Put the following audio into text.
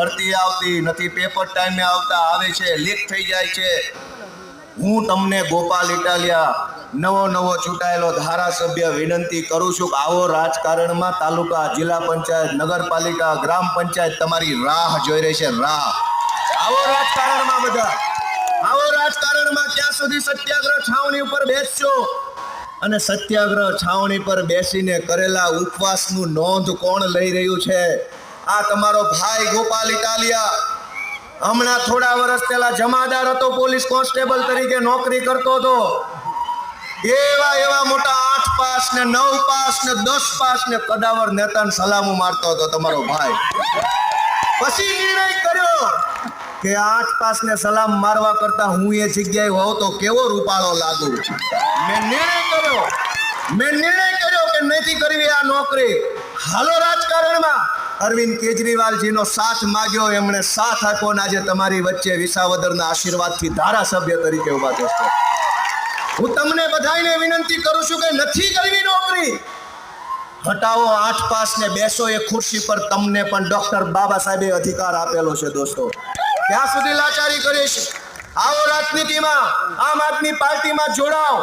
ભરતી આવતી નથી, પેપર ટાઈમે આવતા આવે છે, લીક થઈ જાય છે. હું તમને ગોપાલ ઇટાલિયા નવો ચૂંટાયેલો ધારાસભ્ય વિનંતી કરું છું કે આવો રાજકારણમાં તાલુકા, જિલ્લા પંચાયત, નગરપાલિકા, ગ્રામ પંચાયત તમારી રાહ જોઈ રહી છે. રાહ આવો રાજકારણમાં બધા, આવો રાજકારણમાં ક્યાં સુધી સત્યાગ્રહ છાવણી ઉપર બેસશો? અને સત્યાગ્રહ છાવણી પર બેસીને કરેલા ઉપવાસનું નોંધ કોણ લઈ રહ્યું છે? આ તમારો ભાઈ ગોપાલ ઇટાલિયા. હમણાં થોડા વર્ષ પહેલા જમાદાર હતો, પોલીસ કોન્સ્ટેબલ તરીકે નોકરી કરતો હતો. એવા મોટા 8 પાસ ને 9 પાસ ને 10 પાસ ને કદાવર નેતાને સલામો મારતો હતો તમારો ભાઈ. પછી નિર્ણય કર્યો કે 8 પાસ ને સલામ મારવા કરતા હું એ જગ્યાએ હોઉં તો કેવો રૂપાળો લાગુ. મેં નિર્ણય કર્યો કે નથી કરવી આ નોકરી. હાલો રાજકારણમાં. અરવિંદ કેજરીવાલજીનો સાથ માગ્યો, એમણે સાથ આપ્યો ને આજે તમારી વચ્ચે વિસાવદરના આશીર્વાદથી ધારાસભ્ય તરીકે ઉભા થશે. હું તમને બધાને વિનંતી કરું છું કે નથી કરવી નોકરી. હટાવો 8 પાસ ને બેસો એ ખુરશી પર. તમને પણ ડોક્ટર બાબા સાહેબે અધિકાર આપેલો છે દોસ્તો. ક્યાં સુધી લાચારી કરીશ? આવો રાજનીતિમાં, આમ આદમી પાર્ટીમાં જોડાઓ.